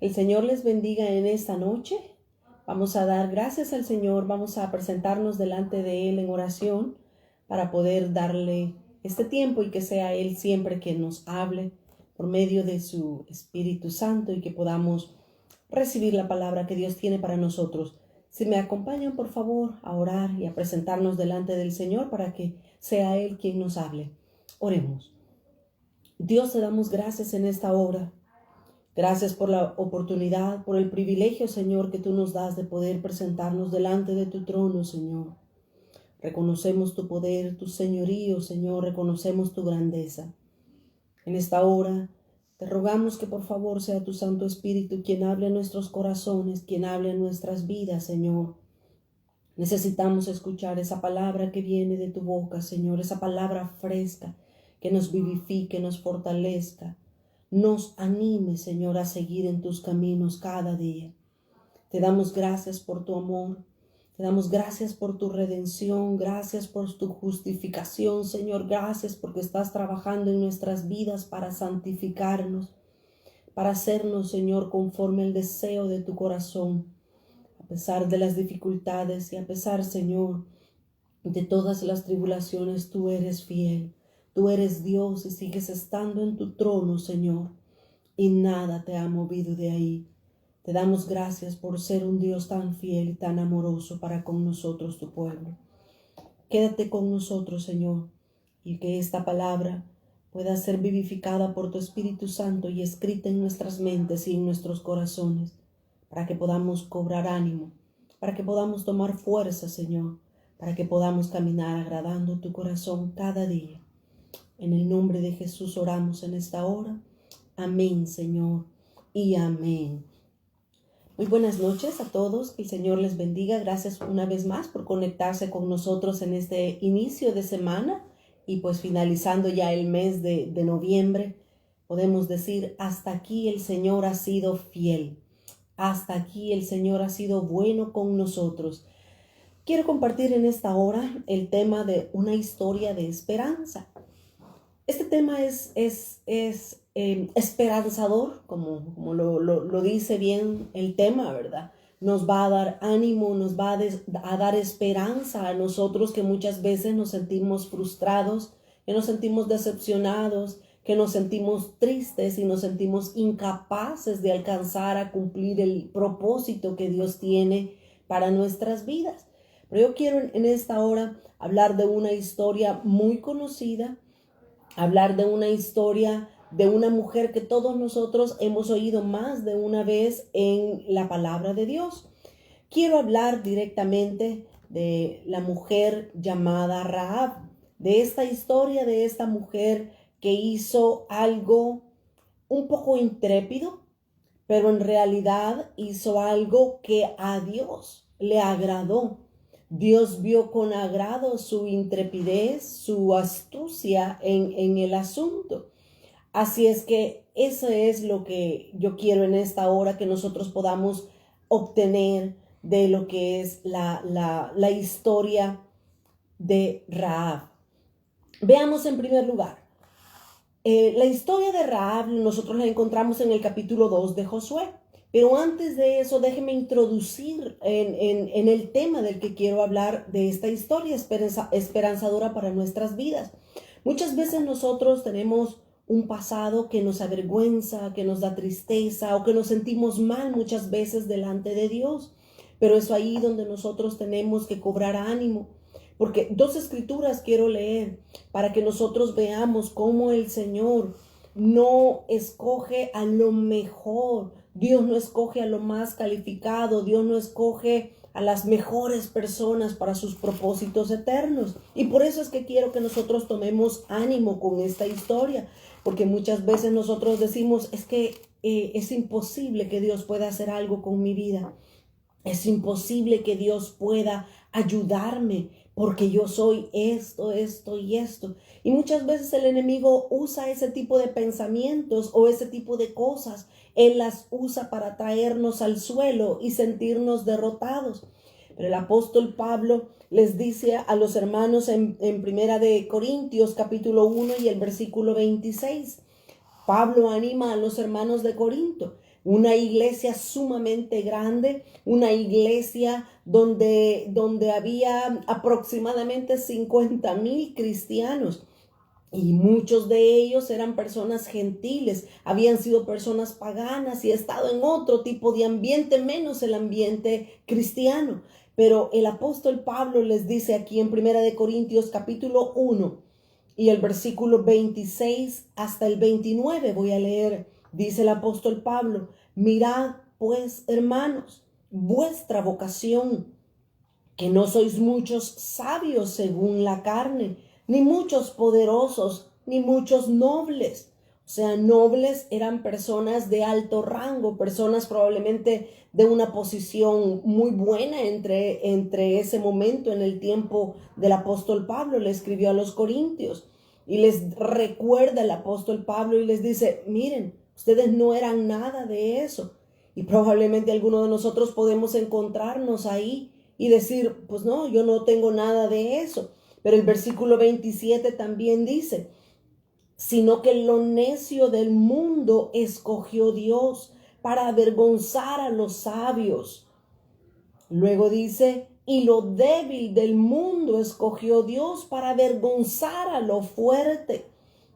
Que el Señor les bendiga en esta noche. Vamos a dar gracias al Señor, vamos a presentarnos delante de Él en oración para poder darle este tiempo y que sea Él siempre quien nos hable por medio de su Espíritu Santo y que podamos recibir la palabra que Dios tiene para nosotros. Si me acompañan, por favor, a orar y a presentarnos delante del Señor para que sea Él quien nos hable. Oremos. Dios, te damos gracias en esta hora. Gracias por la oportunidad, por el privilegio, Señor, que tú nos das de poder presentarnos delante de tu trono, Señor. Reconocemos tu poder, tu señorío, Señor, reconocemos tu grandeza. En esta hora te rogamos que por favor sea tu Santo Espíritu quien hable en nuestros corazones, quien hable en nuestras vidas, Señor. Necesitamos escuchar esa palabra que viene de tu boca, Señor, esa palabra fresca que nos vivifique, nos fortalezca, nos anime, Señor, a seguir en tus caminos cada día. Te damos gracias por tu amor, te damos gracias por tu redención, gracias por tu justificación, Señor, gracias porque estás trabajando en nuestras vidas para santificarnos, para hacernos, Señor, conforme al deseo de tu corazón. A pesar de las dificultades y a pesar, Señor, de todas las tribulaciones, tú eres fiel. Tú eres Dios y sigues estando en tu trono, Señor, y nada te ha movido de ahí. Te damos gracias por ser un Dios tan fiel y tan amoroso para con nosotros, tu pueblo. Quédate con nosotros, Señor, y que esta palabra pueda ser vivificada por tu Espíritu Santo y escrita en nuestras mentes y en nuestros corazones, para que podamos cobrar ánimo, para que podamos tomar fuerza, Señor, para que podamos caminar agradando tu corazón cada día. En el nombre de Jesús oramos en esta hora. Amén, Señor, y amén. Muy buenas noches a todos, que el Señor les bendiga. Gracias una vez más por conectarse con nosotros en este inicio de semana y pues finalizando ya el mes de noviembre. Podemos decir, hasta aquí el Señor ha sido fiel. Hasta aquí el Señor ha sido bueno con nosotros. Quiero compartir en esta hora el tema de una historia de esperanza. Este tema es esperanzador, como lo dice bien el tema, ¿verdad? Nos va a dar ánimo, nos va a dar esperanza a nosotros que muchas veces nos sentimos frustrados, que nos sentimos decepcionados, que nos sentimos tristes y nos sentimos incapaces de alcanzar a cumplir el propósito que Dios tiene para nuestras vidas. Pero yo quiero en esta hora hablar de una historia muy conocida, hablar de una historia de una mujer que todos nosotros hemos oído más de una vez en la palabra de Dios. Quiero hablar directamente de la mujer llamada Rahab, de esta historia de esta mujer que hizo algo un poco intrépido, pero en realidad hizo algo que a Dios le agradó. Dios vio con agrado su intrepidez, su astucia en el asunto. Así es que eso es lo que yo quiero en esta hora, que nosotros podamos obtener de lo que es la historia de Rahab. Veamos en primer lugar, la historia de Rahab nosotros la encontramos en el capítulo 2 de Josué. Pero antes de eso, déjeme introducir en el tema del que quiero hablar, de esta historia esperanzadora para nuestras vidas. Muchas veces nosotros tenemos un pasado que nos avergüenza, que nos da tristeza o que nos sentimos mal muchas veces delante de Dios. Pero es ahí donde nosotros tenemos que cobrar ánimo. Porque dos escrituras quiero leer para que nosotros veamos cómo el Señor no escoge a lo mejor. Dios no escoge a lo más calificado, Dios no escoge a las mejores personas para sus propósitos eternos. Y por eso es que quiero que nosotros tomemos ánimo con esta historia, porque muchas veces nosotros decimos, es que es imposible que Dios pueda hacer algo con mi vida. Es imposible que Dios pueda ayudarme porque yo soy esto y esto. Y muchas veces el enemigo usa ese tipo de pensamientos o ese tipo de cosas. Él las usa para traernos al suelo y sentirnos derrotados. Pero el apóstol Pablo les dice a los hermanos en Primera de Corintios capítulo 1 y el versículo 26. Pablo anima a los hermanos de Corinto. Una iglesia sumamente grande, una iglesia donde había aproximadamente 50,000 cristianos. Y muchos de ellos eran personas gentiles, habían sido personas paganas y estado en otro tipo de ambiente, menos el ambiente cristiano. Pero el apóstol Pablo les dice aquí en 1 Corintios capítulo 1 y el versículo 26 hasta el 29, voy a leer, dice el apóstol Pablo: mirad pues, hermanos, vuestra vocación, que no sois muchos sabios según la carne, ni muchos poderosos, ni muchos nobles. O sea, nobles eran personas de alto rango, personas probablemente de una posición muy buena entre ese momento en el tiempo del apóstol Pablo. Le escribió a los corintios y les recuerda el apóstol Pablo y les dice: miren, ustedes no eran nada de eso. Y probablemente algunos de nosotros podemos encontrarnos ahí y decir: pues no, yo no tengo nada de eso. Pero el versículo 27 también dice: sino que lo necio del mundo escogió Dios para avergonzar a los sabios. Luego dice: y lo débil del mundo escogió Dios para avergonzar a lo fuerte.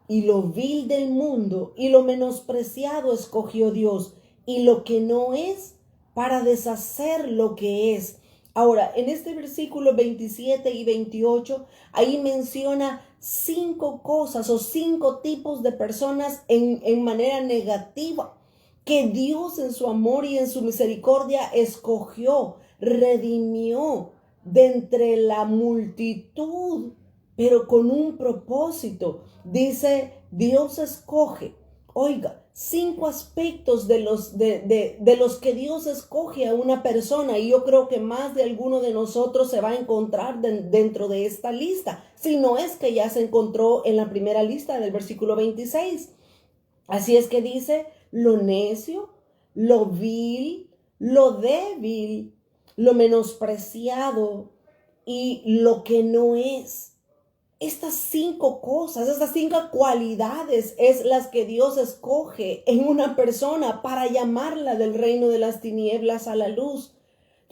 Y lo vil del mundo y lo menospreciado escogió Dios, y lo que no es, para deshacer lo que es. Ahora, en este versículo 27 y 28, ahí menciona 5 cosas o 5 tipos de personas en manera negativa, que Dios en su amor y en su misericordia escogió, redimió de entre la multitud, pero con un propósito. Dice, Dios escoge, oiga, 5 aspectos de los que Dios escoge a una persona, y yo creo que más de alguno de nosotros se va a encontrar dentro de esta lista, si no es que ya se encontró en la primera lista del versículo 26. Así es que dice: lo necio, lo vil, lo débil, lo menospreciado y lo que no es. Estas 5 cosas, estas 5 cualidades es las que Dios escoge en una persona para llamarla del reino de las tinieblas a la luz.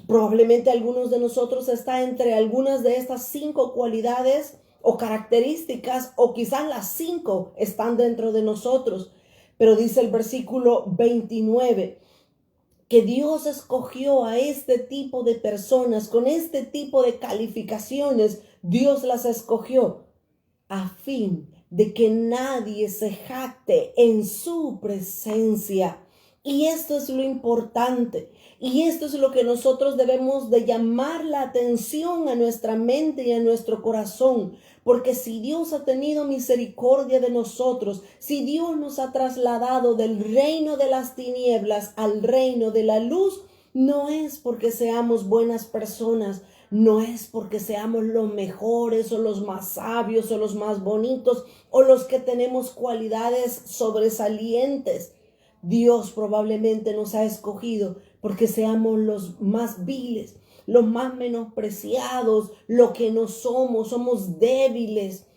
Probablemente algunos de nosotros está entre algunas de estas 5 cualidades o características, o quizás las 5 están dentro de nosotros. Pero dice el versículo 29 que Dios escogió a este tipo de personas con este tipo de calificaciones. Dios las escogió a fin de que nadie se jacte en su presencia. Y esto es lo importante. Y esto es lo que nosotros debemos de llamar la atención a nuestra mente y a nuestro corazón. Porque si Dios ha tenido misericordia de nosotros, si Dios nos ha trasladado del reino de las tinieblas al reino de la luz, no es porque seamos buenas personas, no es porque seamos los mejores o los más sabios o los más bonitos o los que tenemos cualidades sobresalientes. Dios probablemente nos ha escogido porque seamos los más viles, los más menospreciados, lo que no somos, somos débiles,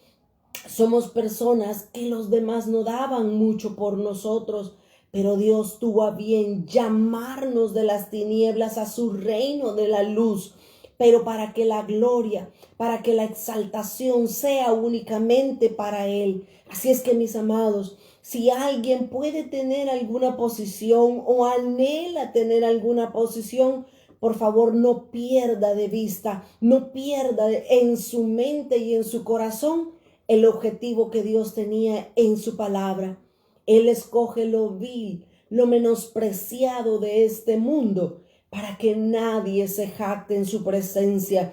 somos personas que los demás no daban mucho por nosotros, pero Dios tuvo a bien llamarnos de las tinieblas a su reino de la luz, pero para que la gloria, para que la exaltación sea únicamente para Él. Así es que, mis amados, si alguien puede tener alguna posición o anhela tener alguna posición, por favor, no pierda de vista, no pierda en su mente y en su corazón el objetivo que Dios tenía en su palabra. Él escoge lo vil, lo menospreciado de este mundo, para que nadie se jacte en su presencia.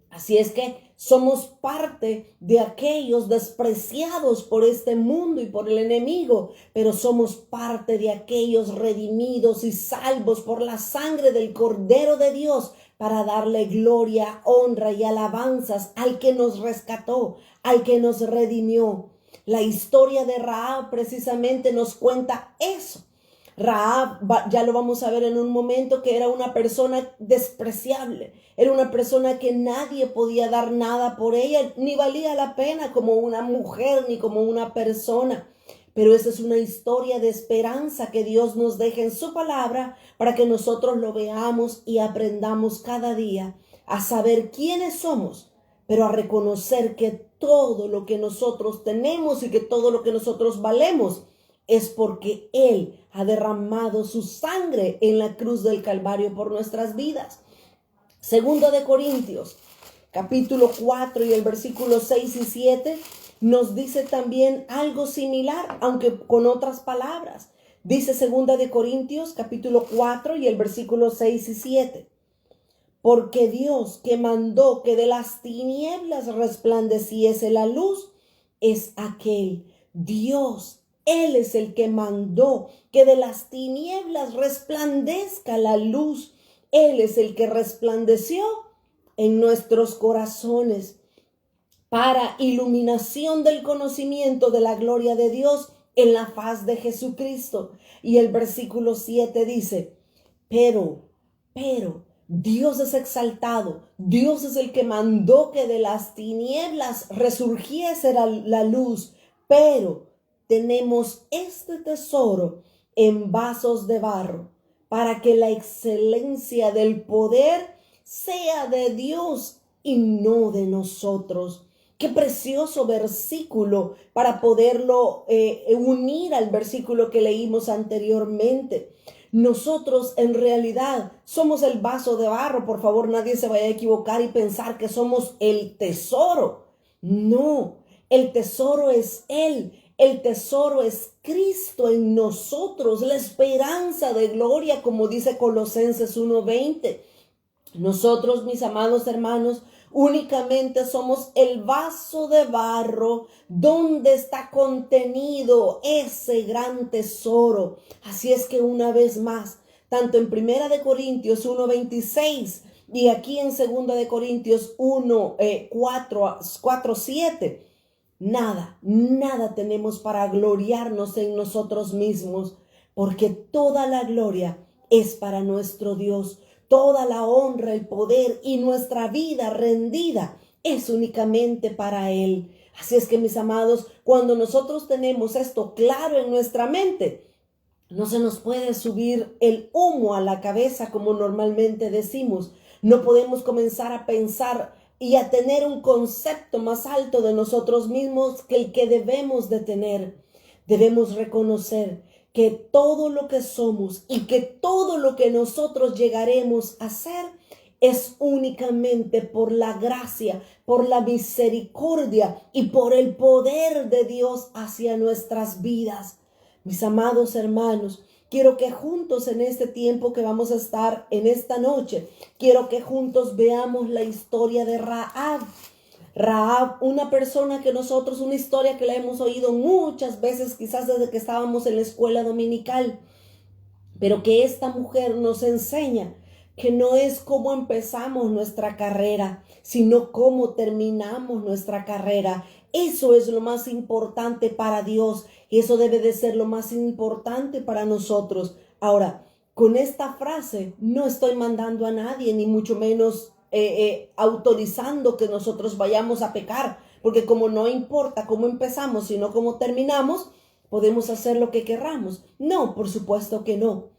Así es que somos parte de aquellos despreciados por este mundo y por el enemigo, pero somos parte de aquellos redimidos y salvos por la sangre del Cordero de Dios, para darle gloria, honra y alabanzas al que nos rescató, al que nos redimió. La historia de Rahab precisamente nos cuenta eso. Rahab, ya lo vamos a ver en un momento, que era una persona despreciable, era una persona que nadie podía dar nada por ella, ni valía la pena como una mujer ni como una persona. Pero esa es una historia de esperanza que Dios nos deja en su palabra para que nosotros lo veamos y aprendamos cada día a saber quiénes somos, pero a reconocer que todo lo que nosotros tenemos y que todo lo que nosotros valemos es porque Él ha derramado su sangre en la cruz del Calvario por nuestras vidas. Segundo de Corintios, capítulo 4 y el versículo 6 y 7 nos dice también algo similar, aunque con otras palabras. Dice Segunda de Corintios, capítulo 4 y el versículo 6 y 7. Porque Dios, que mandó que de las tinieblas resplandeciese la luz, es aquel Dios. Él es el que mandó que de las tinieblas resplandezca la luz. Él es el que resplandeció en nuestros corazones para iluminación del conocimiento de la gloria de Dios en la faz de Jesucristo. Y el versículo 7 dice, pero, Dios es exaltado. Dios es el que mandó que de las tinieblas resurgiese la luz. Pero tenemos este tesoro en vasos de barro para que la excelencia del poder sea de Dios y no de nosotros. Qué precioso versículo para poderlo unir al versículo que leímos anteriormente. Nosotros en realidad somos el vaso de barro. Por favor, nadie se vaya a equivocar y pensar que somos el tesoro. No, el tesoro es Él. El tesoro es Cristo en nosotros, la esperanza de gloria, como dice Colosenses 1:20. Nosotros, mis amados hermanos, únicamente somos el vaso de barro donde está contenido ese gran tesoro. Así es que una vez más, tanto en Primera de Corintios 1:26 y aquí en Segunda de Corintios 4:7, nada tenemos para gloriarnos en nosotros mismos, porque toda la gloria es para nuestro Dios. Toda la honra, el poder y nuestra vida rendida es únicamente para Él. Así es que, mis amados, cuando nosotros tenemos esto claro en nuestra mente, no se nos puede subir el humo a la cabeza como normalmente decimos. No podemos comenzar a pensar y a tener un concepto más alto de nosotros mismos que el que debemos de tener. Debemos reconocer que todo lo que somos y que todo lo que nosotros llegaremos a ser es únicamente por la gracia, por la misericordia y por el poder de Dios hacia nuestras vidas. Mis amados hermanos, quiero que juntos en este tiempo que vamos a estar en esta noche, quiero que juntos veamos la historia de Rahab. Rahab, una persona que nosotros, una historia que la hemos oído muchas veces, quizás desde que estábamos en la escuela dominical, pero que esta mujer nos enseña que no es cómo empezamos nuestra carrera, sino cómo terminamos nuestra carrera. Eso es lo más importante para Dios y eso debe de ser lo más importante para nosotros. Ahora, con esta frase no estoy mandando a nadie, ni mucho menos autorizando que nosotros vayamos a pecar, porque como no importa cómo empezamos, sino cómo terminamos, podemos hacer lo que querramos. No, por supuesto que no.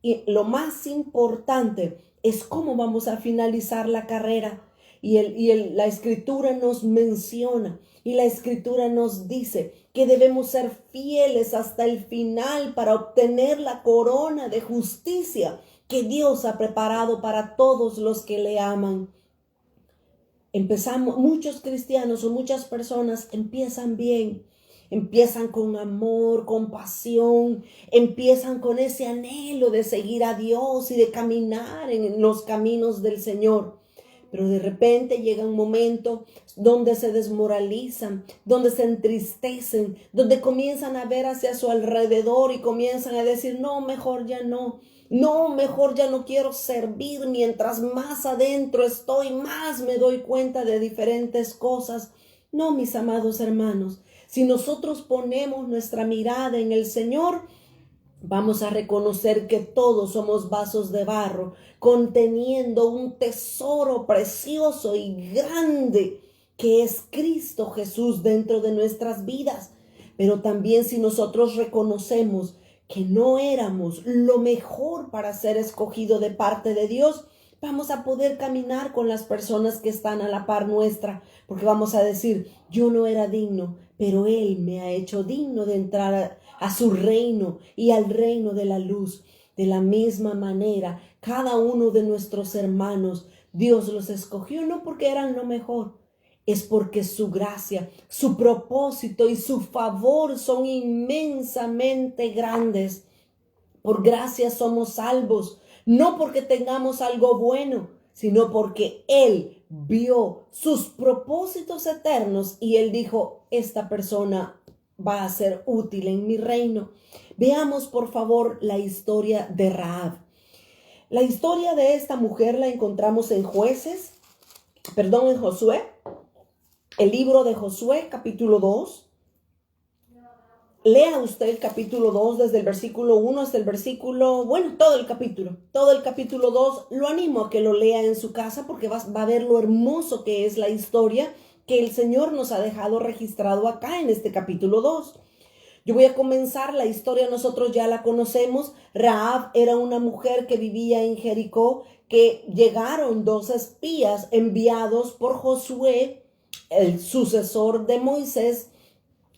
Y lo más importante es cómo vamos a finalizar la carrera. La Escritura nos menciona y la Escritura nos dice que debemos ser fieles hasta el final para obtener la corona de justicia que Dios ha preparado para todos los que le aman. Muchos cristianos o muchas personas empiezan bien, empiezan con amor, con pasión, empiezan con ese anhelo de seguir a Dios y de caminar en los caminos del Señor. Pero de repente llega un momento donde se desmoralizan, donde se entristecen, donde comienzan a ver hacia su alrededor y comienzan a decir, no, mejor ya no. No, mejor ya no quiero servir. Mientras más adentro estoy, más me doy cuenta de diferentes cosas. No, mis amados hermanos, si nosotros ponemos nuestra mirada en el Señor, vamos a reconocer que todos somos vasos de barro, conteniendo un tesoro precioso y grande que es Cristo Jesús dentro de nuestras vidas. pero también si nosotros reconocemos que no éramos lo mejor para ser escogido de parte de Dios, vamos a poder caminar con las personas que están a la par nuestra, porque vamos a decir, yo no era digno, pero Él me ha hecho digno de entrar a su reino y al reino de la luz. De la misma manera, cada uno de nuestros hermanos, Dios los escogió no porque eran lo mejor, es porque su gracia, su propósito y su favor son inmensamente grandes. Por gracia somos salvos, no porque tengamos algo bueno, sino porque Él vio sus propósitos eternos y Él dijo, esta persona va a ser útil en mi reino. Veamos por favor la historia de Rahab. La historia de esta mujer la encontramos en Josué, el libro de Josué, capítulo 2. Lea usted el capítulo 2 desde el versículo 1 hasta el versículo, todo el capítulo 2, lo animo a que lo lea en su casa porque va a ver lo hermoso que es la historia que el Señor nos ha dejado registrado acá en este capítulo 2. Yo voy a comenzar la historia, nosotros ya la conocemos. Rahab era una mujer que vivía en Jericó, que llegaron 2 espías enviados por Josué, el sucesor de Moisés.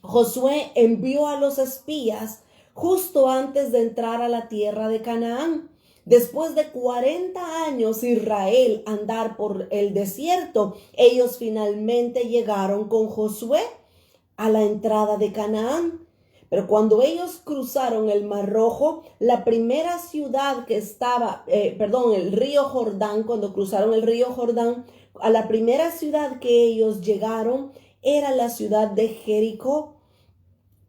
Josué envió a los espías justo antes de entrar a la tierra de Canaán. Después de 40 años Israel andar por el desierto, ellos finalmente llegaron con Josué a la entrada de Canaán. Pero cuando ellos cruzaron el Mar Rojo, la primera ciudad que estaba, el río Jordán, cuando cruzaron el río Jordán, a la primera ciudad que ellos llegaron era la ciudad de Jericó.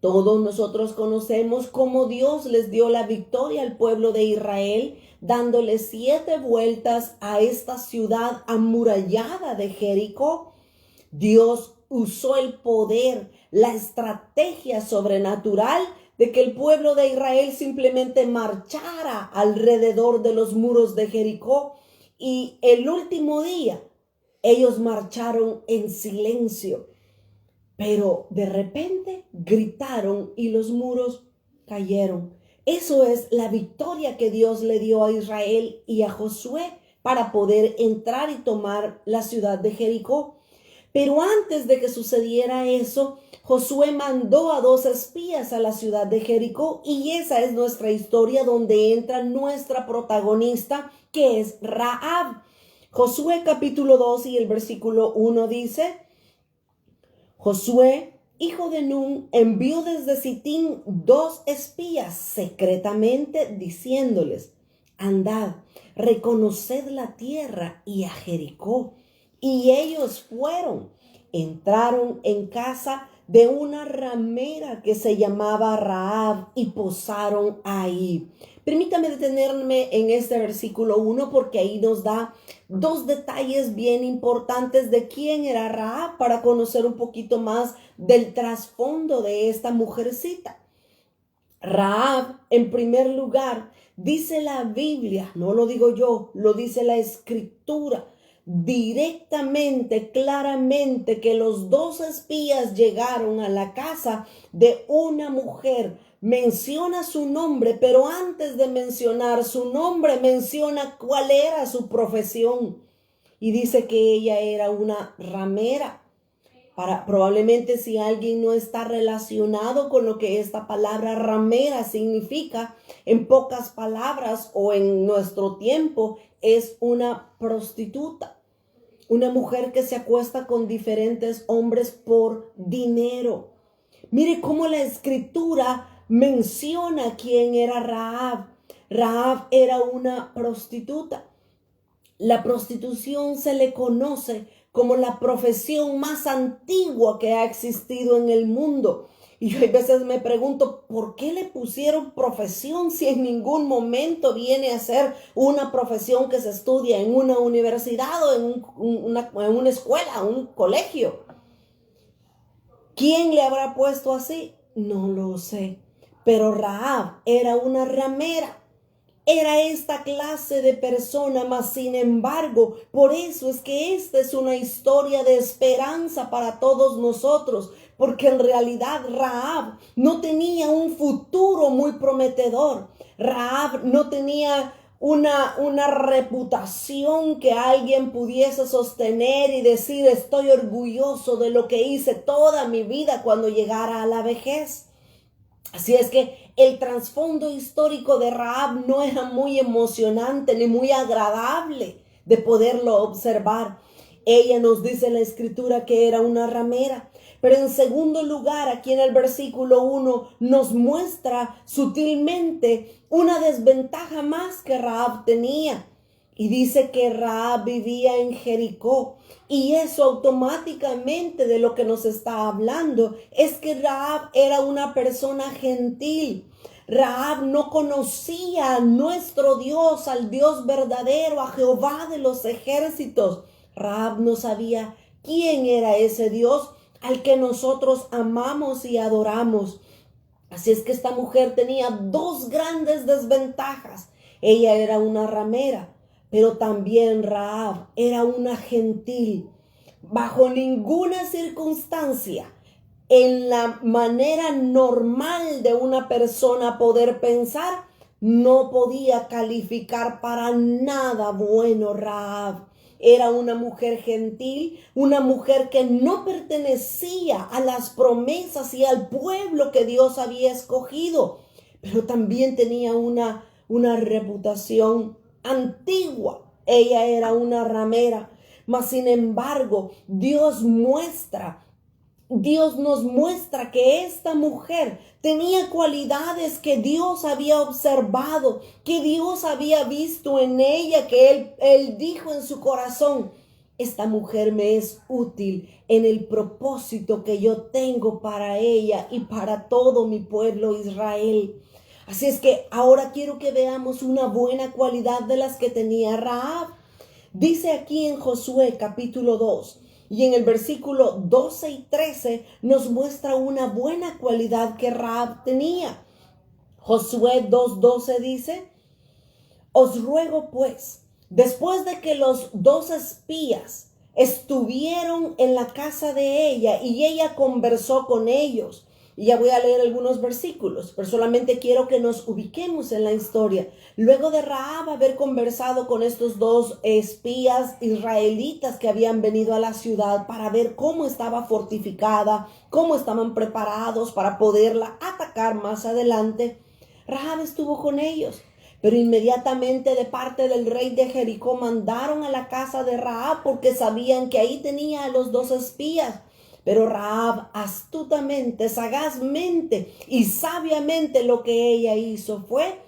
Todos nosotros conocemos cómo Dios les dio la victoria al pueblo de Israel, dándole 7 vueltas a esta ciudad amurallada de Jericó. Dios usó el poder, la estrategia sobrenatural de que el pueblo de Israel simplemente marchara alrededor de los muros de Jericó. Y el último día, ellos marcharon en silencio. Pero de repente gritaron y los muros cayeron. Eso es la victoria que Dios le dio a Israel y a Josué para poder entrar y tomar la ciudad de Jericó. Pero antes de que sucediera eso, Josué mandó a 2 espías a la ciudad de Jericó y esa es nuestra historia donde entra nuestra protagonista, que es Rahab. Josué capítulo 2 y el versículo 1 dice: Josué, hijo de Nun, envió desde Sitín 2 espías secretamente diciéndoles: andad, reconoced la tierra y a Jericó. Y ellos fueron, entraron en casa de una ramera que se llamaba Rahab y posaron ahí. Permítame detenerme en este versículo 1 porque ahí nos da 2 detalles bien importantes de quién era Rahab para conocer un poquito más del trasfondo de esta mujercita. Rahab, en primer lugar, dice la Biblia, no lo digo yo, lo dice la Escritura, directamente, claramente, que los 2 espías llegaron a la casa de una mujer. Menciona su nombre, pero antes de mencionar su nombre, menciona cuál era su profesión. Y dice que ella era una ramera. Probablemente si alguien no está relacionado con lo que esta palabra ramera significa, en pocas palabras o en nuestro tiempo, es una prostituta. Una mujer que se acuesta con diferentes hombres por dinero. Mire cómo la Escritura menciona quién era Rahab. Rahab era una prostituta. La prostitución se le conoce como la profesión más antigua que ha existido en el mundo. Y yo a veces me pregunto, ¿por qué le pusieron profesión si en ningún momento viene a ser una profesión que se estudia en una universidad o en una escuela, un colegio? ¿Quién le habrá puesto así? No lo sé. Pero Rahab era una ramera. Era esta clase de persona, mas sin embargo, por eso es que esta es una historia de esperanza para todos nosotros, porque en realidad Rahab no tenía un futuro muy prometedor. Rahab no tenía una reputación que alguien pudiese sostener y decir: estoy orgulloso de lo que hice toda mi vida cuando llegara a la vejez. Así es que el trasfondo histórico de Rahab no era muy emocionante ni muy agradable de poderlo observar. Ella nos dice en la escritura que era una ramera. Pero en segundo lugar, aquí en el versículo 1, nos muestra sutilmente una desventaja más que Rahab tenía. Y dice que Rahab vivía en Jericó. Y eso automáticamente de lo que nos está hablando es que Rahab era una persona gentil. Rahab no conocía a nuestro Dios, al Dios verdadero, a Jehová de los ejércitos. Rahab no sabía quién era ese Dios al que nosotros amamos y adoramos. Así es que esta mujer tenía dos grandes desventajas. Ella era una ramera, pero también Rahab era una gentil. Bajo ninguna circunstancia, en la manera normal de una persona poder pensar, no podía calificar para nada bueno Rahab. Era una mujer gentil, una mujer que no pertenecía a las promesas y al pueblo que Dios había escogido, pero también tenía una reputación antigua. Ella era una ramera, mas sin embargo, Dios nos muestra que esta mujer tenía cualidades que Dios había observado, que Dios había visto en ella, que él dijo en su corazón: esta mujer me es útil en el propósito que yo tengo para ella y para todo mi pueblo Israel. Así es que ahora quiero que veamos una buena cualidad de las que tenía Rahab. Dice aquí en Josué capítulo 2, y en el versículo 12 y 13 nos muestra una buena cualidad que Rahab tenía. Josué 2:12 dice: os ruego pues, después de que los 2 espías estuvieron en la casa de ella y ella conversó con ellos. Y ya voy a leer algunos versículos, pero solamente quiero que nos ubiquemos en la historia. Luego de Rahab haber conversado con estos 2 espías israelitas que habían venido a la ciudad para ver cómo estaba fortificada, cómo estaban preparados para poderla atacar más adelante, Rahab estuvo con ellos. Pero inmediatamente de parte del rey de Jericó mandaron a la casa de Rahab porque sabían que ahí tenía a los 2 espías. Pero Rahab astutamente, sagazmente y sabiamente lo que ella hizo fue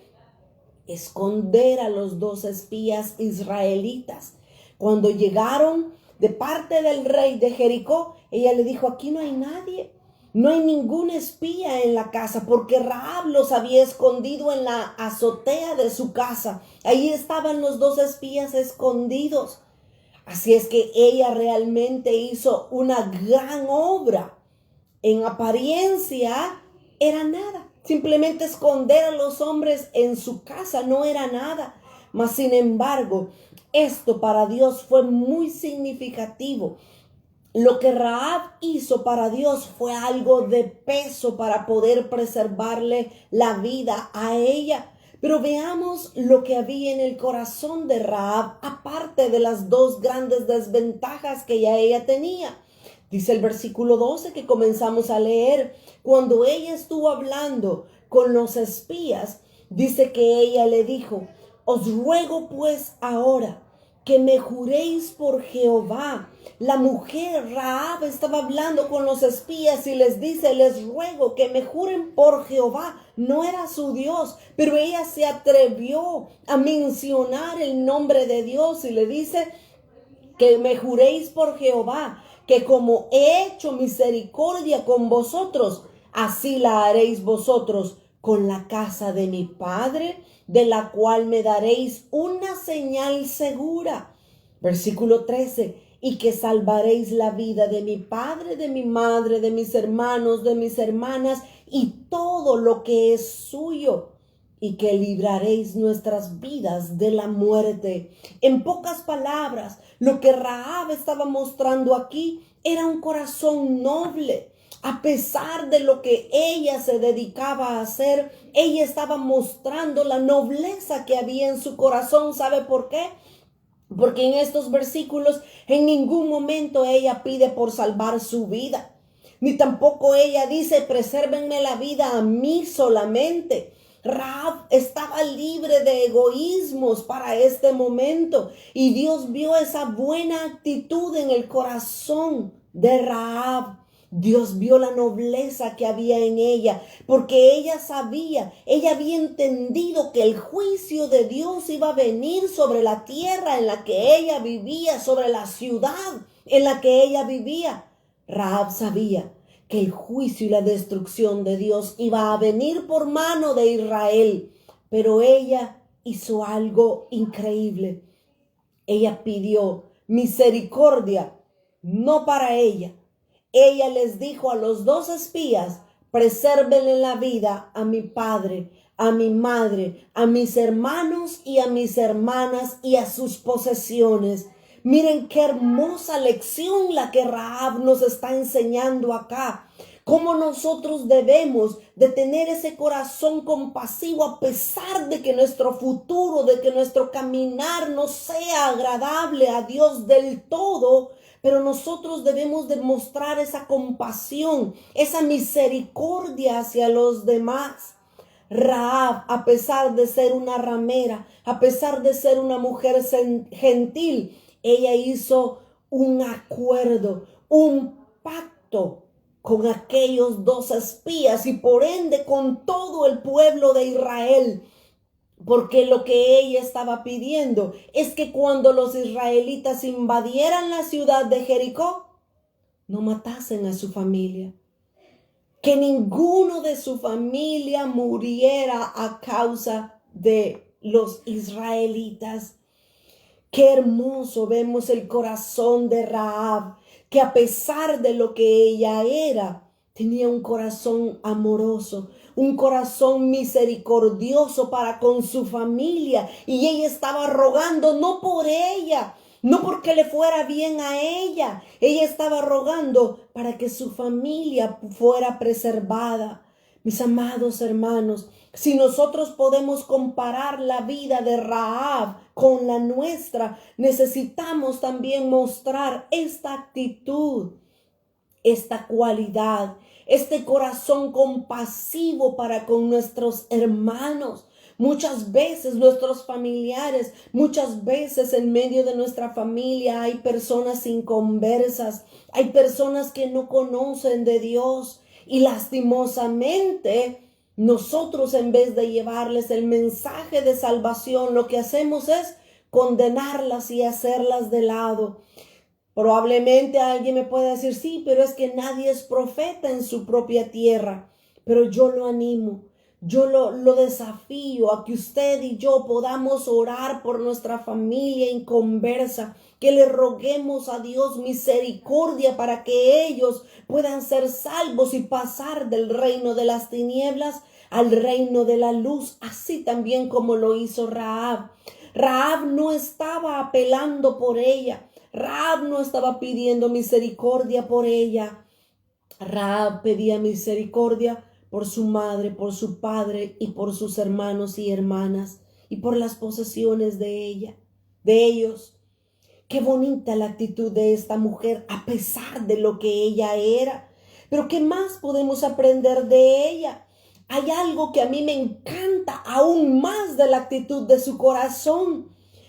esconder a los 2 espías israelitas. Cuando llegaron de parte del rey de Jericó, ella le dijo: aquí no hay nadie. No hay ningún espía en la casa, porque Rahab los había escondido en la azotea de su casa. Ahí estaban los 2 espías escondidos. Así es que ella realmente hizo una gran obra. En apariencia era nada. Simplemente esconder a los hombres en su casa no era nada. Mas sin embargo, esto para Dios fue muy significativo. Lo que Rahab hizo para Dios fue algo de peso para poder preservarle la vida a ella. Pero veamos lo que había en el corazón de Rahab, aparte de las 2 grandes desventajas que ya ella tenía. Dice el versículo 12 que comenzamos a leer: cuando ella estuvo hablando con los espías, dice que ella le dijo: os ruego pues ahora que me juréis por Jehová. La mujer Rahab estaba hablando con los espías y les dice: les ruego que me juren por Jehová. No era su Dios, pero ella se atrevió a mencionar el nombre de Dios y le dice: que me juréis por Jehová, que como he hecho misericordia con vosotros, así la haréis vosotros con la casa de mi padre, de la cual me daréis una señal segura. Versículo 13: y que salvaréis la vida de mi padre, de mi madre, de mis hermanos, de mis hermanas y todo lo que es suyo, y que libraréis nuestras vidas de la muerte. En pocas palabras, lo que Rahab estaba mostrando aquí era un corazón noble. A pesar de lo que ella se dedicaba a hacer, ella estaba mostrando la nobleza que había en su corazón. ¿Sabe por qué? Porque en estos versículos en ningún momento ella pide por salvar su vida. Ni tampoco ella dice, presérvenme la vida a mí solamente. Rahab estaba libre de egoísmos para este momento. Y Dios vio esa buena actitud en el corazón de Rahab. Dios vio la nobleza que había en ella, porque ella sabía, ella había entendido que el juicio de Dios iba a venir sobre la tierra en la que ella vivía, sobre la ciudad en la que ella vivía. Rahab sabía que el juicio y la destrucción de Dios iba a venir por mano de Israel, pero ella hizo algo increíble. Ella pidió misericordia, no para ella. Ella les dijo a los 2 espías, presérvenle la vida a mi padre, a mi madre, a mis hermanos y a mis hermanas y a sus posesiones. Miren qué hermosa lección la que Rahab nos está enseñando acá. Cómo nosotros debemos de tener ese corazón compasivo a pesar de que nuestro futuro, de que nuestro caminar no sea agradable a Dios del todo. Pero nosotros debemos demostrar esa compasión, esa misericordia hacia los demás. Rahab, a pesar de ser una ramera, a pesar de ser una mujer gentil, ella hizo un acuerdo, un pacto con aquellos 2 espías y por ende con todo el pueblo de Israel. Porque lo que ella estaba pidiendo es que cuando los israelitas invadieran la ciudad de Jericó, no matasen a su familia. Que ninguno de su familia muriera a causa de los israelitas. Qué hermoso vemos el corazón de Rahab, que a pesar de lo que ella era, tenía un corazón amoroso, un corazón misericordioso para con su familia. Y ella estaba rogando no por ella, no porque le fuera bien a ella. Ella estaba rogando para que su familia fuera preservada. Mis amados hermanos, si nosotros podemos comparar la vida de Rahab con la nuestra, necesitamos también mostrar esta actitud, esta cualidad, este corazón compasivo para con nuestros hermanos. Muchas veces nuestros familiares, muchas veces en medio de nuestra familia hay personas inconversas, hay personas que no conocen de Dios y lastimosamente nosotros en vez de llevarles el mensaje de salvación, lo que hacemos es condenarlas y hacerlas de lado. Probablemente alguien me pueda decir, sí, pero es que nadie es profeta en su propia tierra. Pero yo lo animo, yo lo desafío a que usted y yo podamos orar por nuestra familia inconversa, que le roguemos a Dios misericordia para que ellos puedan ser salvos y pasar del reino de las tinieblas al reino de la luz, así también como lo hizo Rahab. Rahab no estaba apelando por ella. Rahab no estaba pidiendo misericordia por ella. Rahab pedía misericordia por su madre, por su padre y por sus hermanos y hermanas y por las posesiones de ellos. Qué bonita la actitud de esta mujer a pesar de lo que ella era. Pero ¿qué más podemos aprender de ella? Hay algo que a mí me encanta aún más de la actitud de su corazón.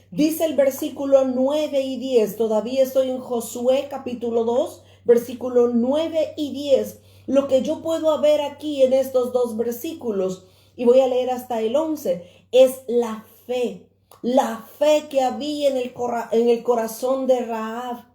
Dice el versículo 9 y 10, todavía estoy en Josué capítulo 2, versículo 9 y 10. Lo que yo puedo ver aquí en estos 2 versículos, y voy a leer hasta el 11, es la fe que había en el corazón de Rahab.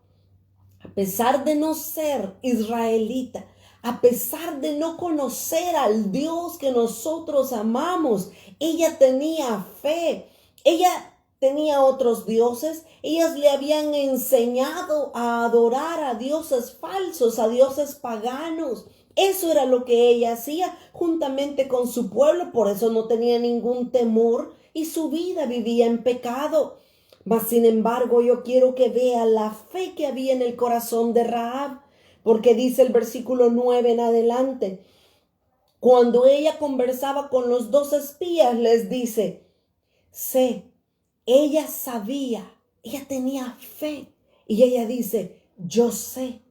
A pesar de no ser israelita, a pesar de no conocer al Dios que nosotros amamos, ella tenía fe. Ella tenía otros dioses. Ellas le habían enseñado a adorar a dioses falsos, a dioses paganos. Eso era lo que ella hacía juntamente con su pueblo. Por eso no tenía ningún temor y su vida vivía en pecado. Mas sin embargo, yo quiero que vea la fe que había en el corazón de Rahab. porque dice el versículo 9 en adelante, cuando ella conversaba con los dos espías, les dice, ella sabía, ella tenía fe, y ella dice, yo sé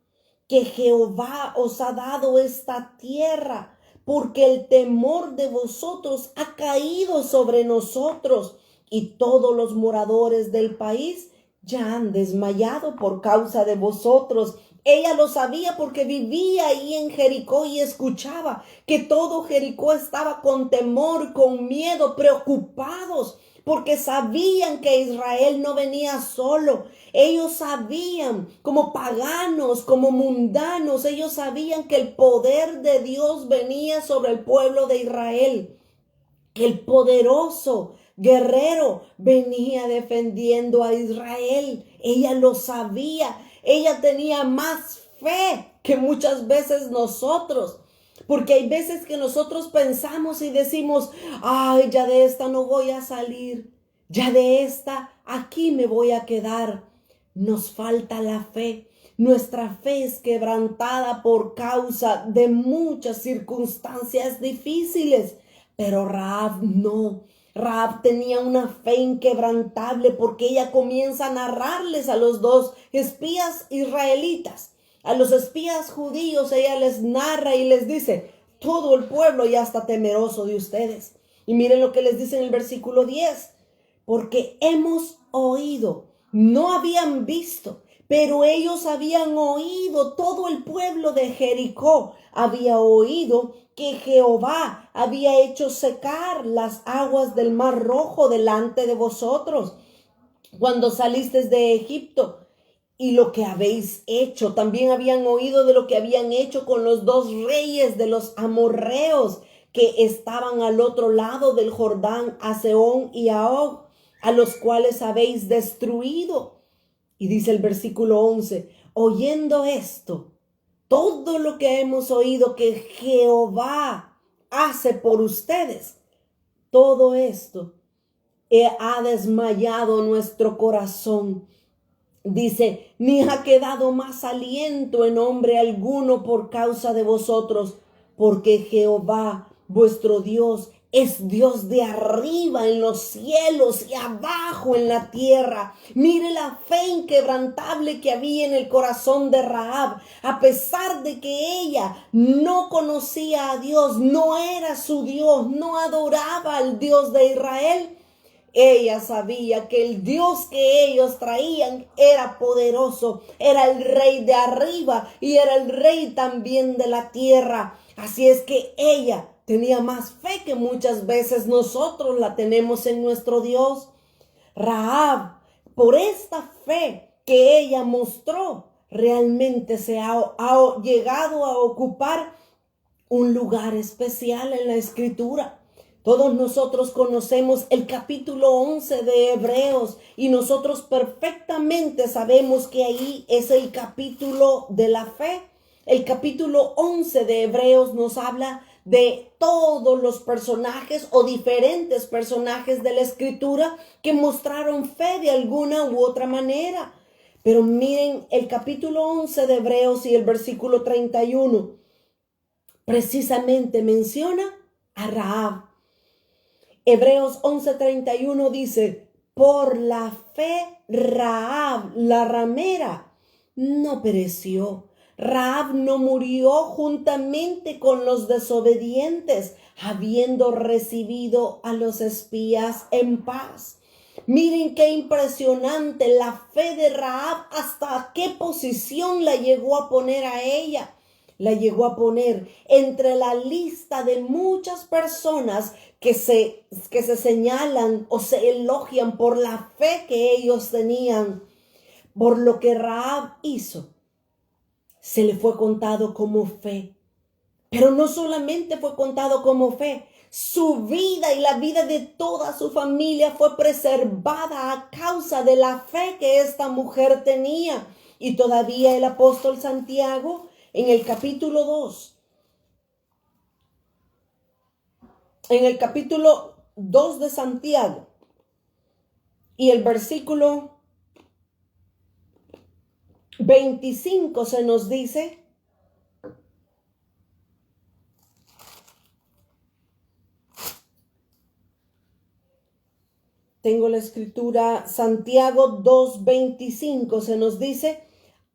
que Jehová os ha dado esta tierra, porque el temor de vosotros ha caído sobre nosotros, y todos los moradores del país ya han desmayado por causa de vosotros. Ella lo sabía porque vivía ahí en Jericó y escuchaba que todo Jericó estaba con temor, con miedo, preocupados, porque sabían que Israel no venía solo. Ellos sabían, como paganos, como mundanos, ellos sabían que el poder de Dios venía sobre el pueblo de Israel. El poderoso guerrero venía defendiendo a Israel. Ella lo sabía. Ella tenía más fe que muchas veces nosotros. Porque hay veces que nosotros pensamos y decimos, ay, ya de esta no voy a salir. Ya de esta aquí me voy a quedar. Nos falta la fe. Nuestra fe es quebrantada por causa de muchas circunstancias difíciles. Pero Rahab no. Rahab tenía una fe inquebrantable porque ella comienza a narrarles a los dos espías israelitas, a los espías judíos, ella les narra y les dice, todo el pueblo ya está temeroso de ustedes. Y miren lo que les dice en el versículo 10, porque hemos oído, no habían visto, pero ellos habían oído, todo el pueblo de Jericó había oído que Jehová había hecho secar las aguas del Mar Rojo delante de vosotros cuando salisteis de Egipto, y lo que habéis hecho. También habían oído de lo que habían hecho con los dos reyes de los amorreos que estaban al otro lado del Jordán, a Sehón y a Og, a los cuales habéis destruido. Y dice el versículo 11, oyendo esto, todo lo que hemos oído que Jehová hace por ustedes, todo esto ha desmayado nuestro corazón. Dice, ni ha quedado más aliento en hombre alguno por causa de vosotros, porque Jehová, vuestro Dios, es Dios de arriba en los cielos y abajo en la tierra. Mire la fe inquebrantable que había en el corazón de Rahab, a pesar de que ella no conocía a Dios, no era su Dios, no adoraba al Dios de Israel. Ella sabía que el Dios que ellos traían era poderoso, era el rey de arriba y era el rey también de la tierra. Así es que ella tenía más fe que muchas veces nosotros la tenemos en nuestro Dios. Rahab, por esta fe que ella mostró, realmente se ha llegado a ocupar un lugar especial en la Escritura. Todos nosotros conocemos el capítulo 11 de Hebreos y nosotros perfectamente sabemos que ahí es el capítulo de la fe. El capítulo 11 de Hebreos nos habla de todos los personajes o diferentes personajes de la Escritura que mostraron fe de alguna u otra manera. Pero miren el capítulo 11 de Hebreos y el versículo 31 precisamente menciona a Rahab. Hebreos 11:31 dice, por la fe Rahab, la ramera, no pereció. Rahab no murió juntamente con los desobedientes, habiendo recibido a los espías en paz. Miren qué impresionante la fe de Rahab, hasta qué posición la llegó a poner a ella. La llegó a poner entre la lista de muchas personas que se señalan o se elogian por la fe que ellos tenían. Por lo que Rahab hizo, se le fue contado como fe. Pero no solamente fue contado como fe, su vida y la vida de toda su familia fue preservada a causa de la fe que esta mujer tenía. Y todavía el apóstol Santiago, en el capítulo 2, en el capítulo 2 de Santiago y el versículo 25 se nos dice tengo la escritura, Santiago 2:25, se nos dice: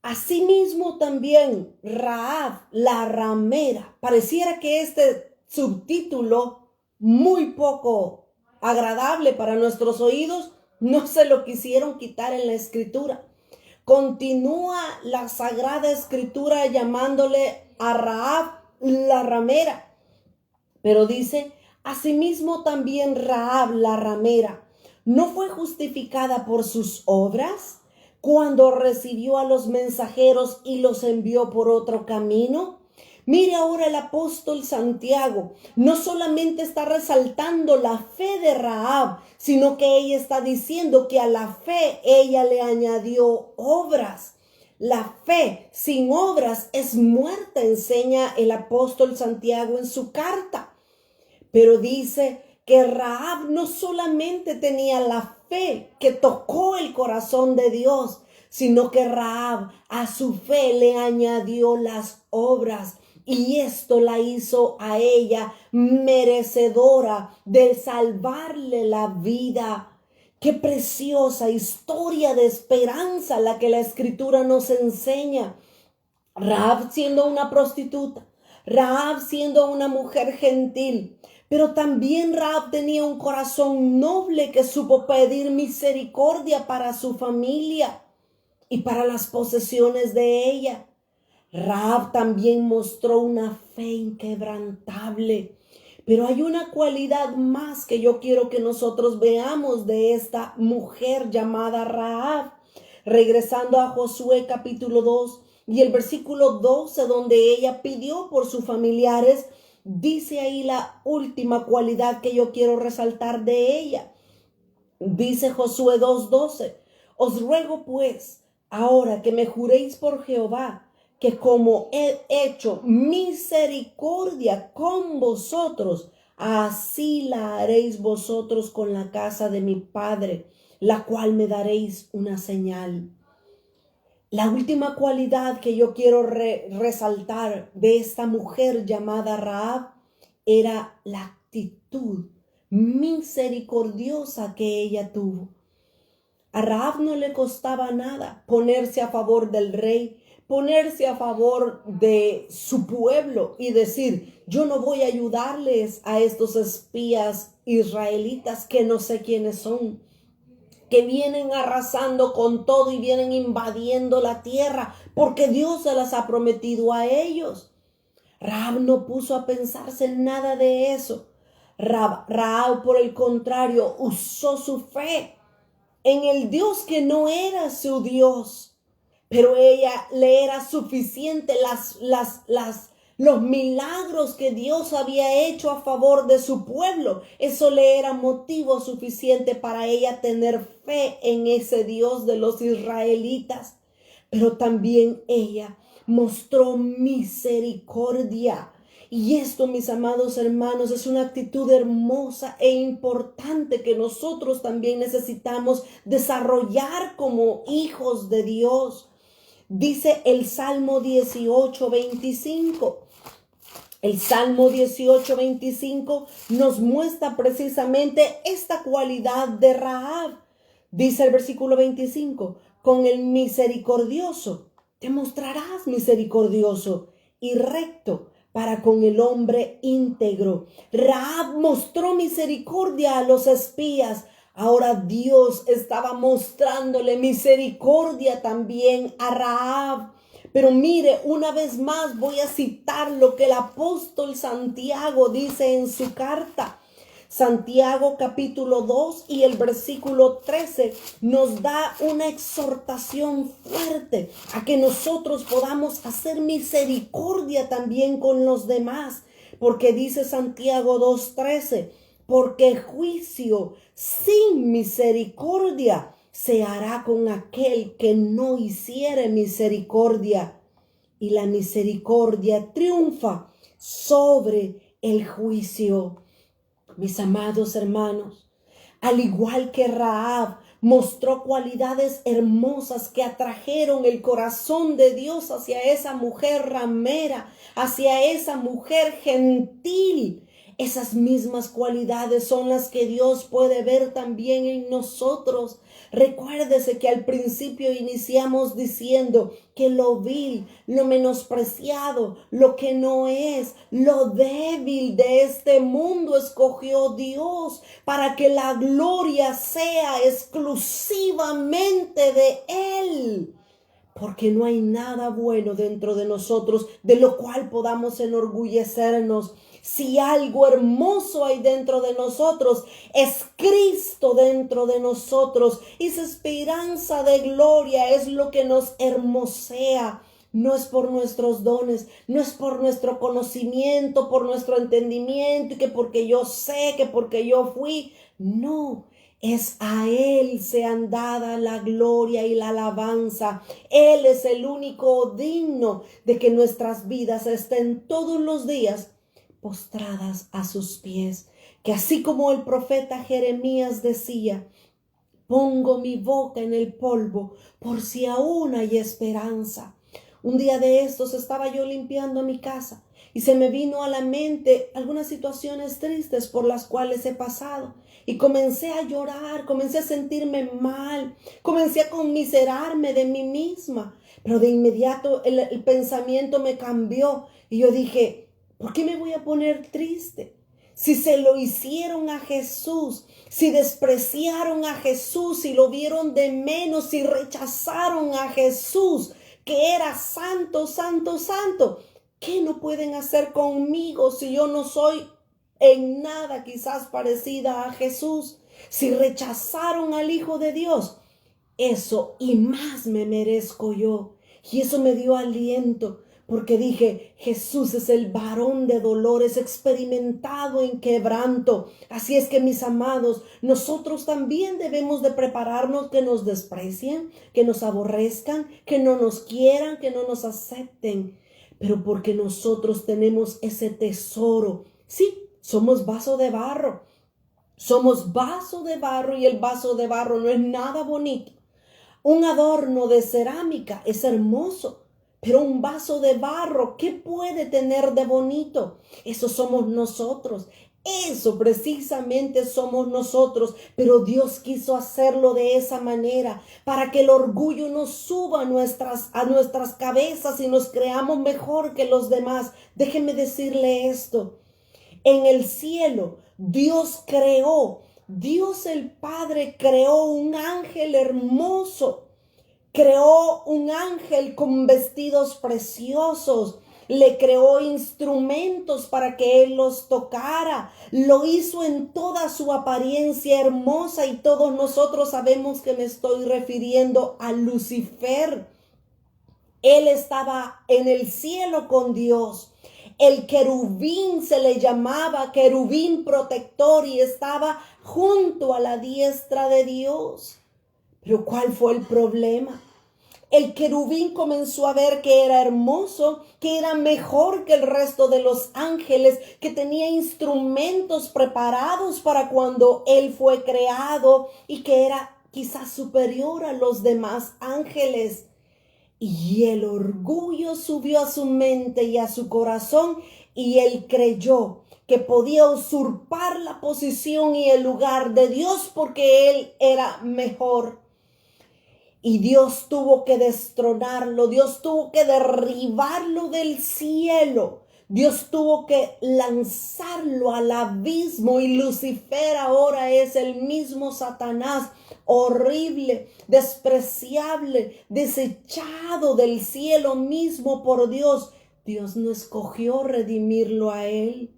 asimismo también Rahab, la ramera. Pareciera que este subtítulo, muy poco agradable para nuestros oídos, no se lo quisieron quitar en la escritura. Continúa la Sagrada Escritura llamándole a Rahab la ramera, pero dice: asimismo también Rahab la ramera no fue justificada por sus obras cuando recibió a los mensajeros y los envió por otro camino. Mire ahora el apóstol Santiago, no solamente está resaltando la fe de Rahab, sino que ella está diciendo que a la fe ella le añadió obras. La fe sin obras es muerta, enseña el apóstol Santiago en su carta. Pero dice que Rahab no solamente tenía la fe que tocó el corazón de Dios, sino que Rahab a su fe le añadió las obras. Y esto la hizo a ella merecedora de salvarle la vida. Qué preciosa historia de esperanza la que la Escritura nos enseña. Rahab siendo una prostituta, Rahab siendo una mujer gentil, pero también Rahab tenía un corazón noble que supo pedir misericordia para su familia y para las posesiones de ella. Rahab también mostró una fe inquebrantable. Pero hay una cualidad más que yo quiero que nosotros veamos de esta mujer llamada Rahab. Regresando a Josué capítulo 2 y el versículo 12, donde ella pidió por sus familiares, dice ahí la última cualidad que yo quiero resaltar de ella. Dice Josué 2:12: os ruego pues ahora que me juréis por Jehová, que como he hecho misericordia con vosotros, así la haréis vosotros con la casa de mi padre, la cual me daréis una señal. La última cualidad que yo quiero resaltar de esta mujer llamada Rahab era la actitud misericordiosa que ella tuvo. A Rahab no le costaba nada ponerse a favor del rey, ponerse a favor de su pueblo y decir: yo no voy a ayudarles a estos espías israelitas que no sé quiénes son, que vienen arrasando con todo y vienen invadiendo la tierra porque Dios se las ha prometido a ellos. Rahab no puso a pensarse en nada de eso. Rahab, por el contrario, usó su fe en el Dios que no era su Dios. Pero ella le era suficiente los milagros que Dios había hecho a favor de su pueblo. Eso le era motivo suficiente para ella tener fe en ese Dios de los israelitas. Pero también ella mostró misericordia. Y esto, mis amados hermanos, es una actitud hermosa e importante que nosotros también necesitamos desarrollar como hijos de Dios. Dice el Salmo 18:25. El Salmo 18:25 nos muestra precisamente esta cualidad de Rahab. Dice el versículo 25: con el misericordioso te mostrarás misericordioso y recto para con el hombre íntegro. Rahab mostró misericordia a los espías. Ahora Dios estaba mostrándole misericordia también a Rahab. Pero mire, una vez más voy a citar lo que el apóstol Santiago dice en su carta. Santiago capítulo 2 y el versículo 13 nos da una exhortación fuerte a que nosotros podamos hacer misericordia también con los demás. Porque dice Santiago 2:13: porque juicio sin misericordia se hará con aquel que no hiciere misericordia. Y la misericordia triunfa sobre el juicio. Mis amados hermanos, al igual que Rahab mostró cualidades hermosas que atrajeron el corazón de Dios hacia esa mujer ramera, hacia esa mujer gentil, Esas mismas cualidades son las que Dios puede ver también en nosotros. Recuérdese que al principio iniciamos diciendo que lo vil, lo menospreciado, lo que no es, lo débil de este mundo escogió Dios para que la gloria sea exclusivamente de Él. Porque no hay nada bueno dentro de nosotros de lo cual podamos enorgullecernos. Si algo hermoso hay dentro de nosotros, es Cristo dentro de nosotros. Esa esperanza de gloria es lo que nos hermosea. No es por nuestros dones, no es por nuestro conocimiento, por nuestro entendimiento, y que porque yo sé, que porque yo fui. No, es a Él sean dada la gloria y la alabanza. Él es el único digno de que nuestras vidas estén todos los días postradas a sus pies. Que así como el profeta Jeremías decía, pongo mi boca en el polvo por si aún hay esperanza. Un día de estos estaba yo limpiando mi casa y se me vino a la mente algunas situaciones tristes por las cuales he pasado. Y comencé a llorar, comencé a sentirme mal, comencé a conmiserarme de mí misma. Pero de inmediato el pensamiento me cambió y yo dije, ¿por qué me voy a poner triste? Si se lo hicieron a Jesús, si despreciaron a Jesús, si lo vieron de menos, si rechazaron a Jesús, que era santo, santo, santo, ¿qué no pueden hacer conmigo si yo no soy en nada quizás parecida a Jesús? Si rechazaron al Hijo de Dios, eso y más me merezco yo. Y eso me dio aliento, porque dije, Jesús es el varón de dolores, experimentado en quebranto. Así es que, mis amados, nosotros también debemos de prepararnos, que nos desprecien, que nos aborrezcan, que no nos quieran, que no nos acepten. Pero porque nosotros tenemos ese tesoro. Sí, somos vaso de barro. Somos vaso de barro, y el vaso de barro no es nada bonito. Un adorno de cerámica es hermoso, pero un vaso de barro, ¿qué puede tener de bonito? Eso somos nosotros. Eso precisamente somos nosotros, pero Dios quiso hacerlo de esa manera para que el orgullo nos suba a nuestras cabezas y nos creamos mejor que los demás. Déjeme decirle esto. En el cielo, Dios el Padre creó un ángel hermoso, creó un ángel con vestidos preciosos, le creó instrumentos para que él los tocara, lo hizo en toda su apariencia hermosa, y todos nosotros sabemos que me estoy refiriendo a Lucifer. Él estaba en el cielo con Dios. El querubín se le llamaba querubín protector y estaba junto a la diestra de Dios. Pero ¿cuál fue el problema? El querubín comenzó a ver que era hermoso, que era mejor que el resto de los ángeles, que tenía instrumentos preparados para cuando él fue creado y que era quizás superior a los demás ángeles. Y el orgullo subió a su mente y a su corazón, y él creyó que podía usurpar la posición y el lugar de Dios porque él era mejor. Y Dios tuvo que destronarlo, Dios tuvo que derribarlo del cielo, Dios tuvo que lanzarlo al abismo, y Lucifer ahora es el mismo Satanás, horrible, despreciable, desechado del cielo mismo por Dios. Dios no escogió redimirlo a él.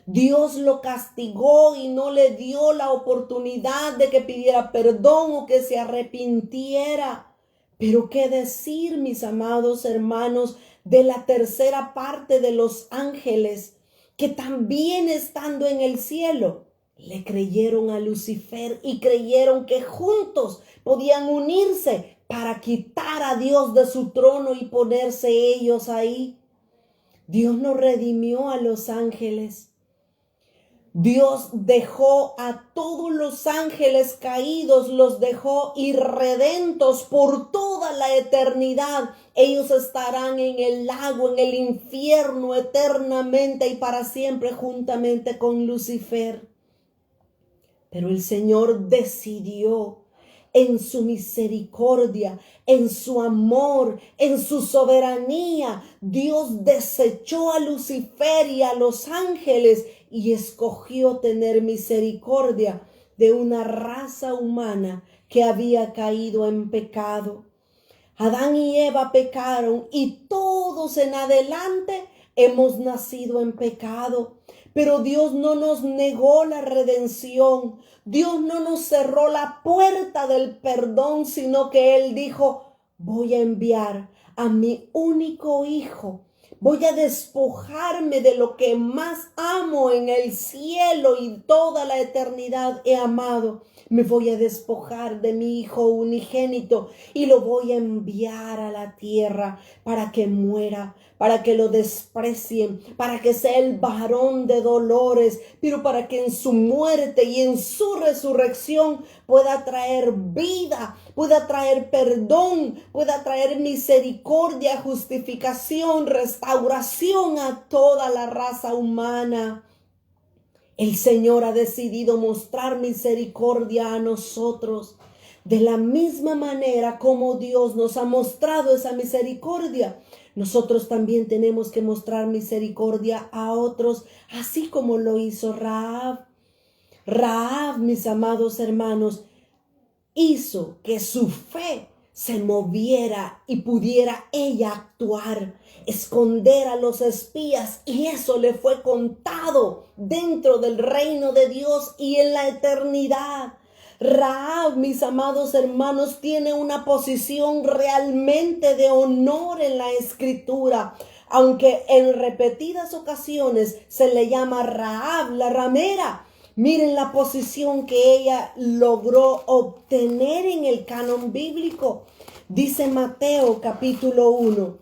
Dios lo castigó y no le dio la oportunidad de que pidiera perdón o que se arrepintiera. Pero qué decir, mis amados hermanos, de la tercera parte de los ángeles, que también estando en el cielo, le creyeron a Lucifer y creyeron que juntos podían unirse para quitar a Dios de su trono y ponerse ellos ahí. Dios no redimió a los ángeles. Dios dejó a todos los ángeles caídos, los dejó irredentos por toda la eternidad. Ellos estarán en el lago, en el infierno eternamente y para siempre juntamente con Lucifer. Pero el Señor decidió en su misericordia, en su amor, en su soberanía. Dios desechó a Lucifer y a los ángeles y escogió tener misericordia de una raza humana que había caído en pecado. Adán y Eva pecaron y todos en adelante hemos nacido en pecado. Pero Dios no nos negó la redención. Dios no nos cerró la puerta del perdón, sino que Él dijo, voy a enviar a mi único hijo. Voy a despojarme de lo que más amo en el cielo y toda la eternidad he amado. Me voy a despojar de mi hijo unigénito y lo voy a enviar a la tierra para que muera, para que lo desprecien, para que sea el varón de dolores, pero para que en su muerte y en su resurrección pueda traer vida, pueda traer perdón, pueda traer misericordia, justificación, restauración a toda la raza humana. El Señor ha decidido mostrar misericordia a nosotros de la misma manera como Dios nos ha mostrado esa misericordia. Nosotros también tenemos que mostrar misericordia a otros, así como lo hizo Rahab. Rahab, mis amados hermanos, hizo que su fe se moviera y pudiera ella actuar, esconder a los espías, y eso le fue contado dentro del reino de Dios y en la eternidad. Rahab, mis amados hermanos, tiene una posición realmente de honor en la Escritura, aunque en repetidas ocasiones se le llama Rahab la ramera. Miren la posición que ella logró obtener en el canon bíblico. Dice Mateo capítulo 1.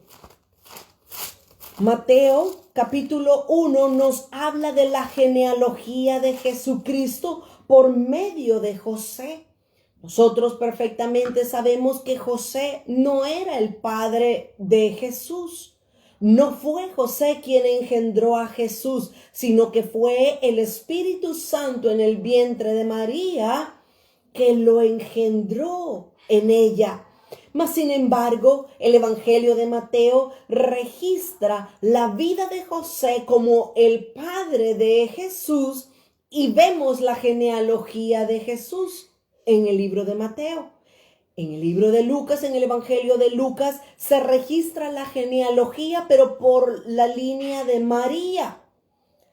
Mateo capítulo 1 nos habla de la genealogía de Jesucristo por medio de José. Nosotros perfectamente sabemos que José no era el padre de Jesús. No fue José quien engendró a Jesús, sino que fue el Espíritu Santo en el vientre de María que lo engendró en ella. Mas, sin embargo, el Evangelio de Mateo registra la vida de José como el padre de Jesús y vemos la genealogía de Jesús en el libro de Mateo. En el libro de Lucas, en el Evangelio de Lucas, se registra la genealogía, pero por la línea de María.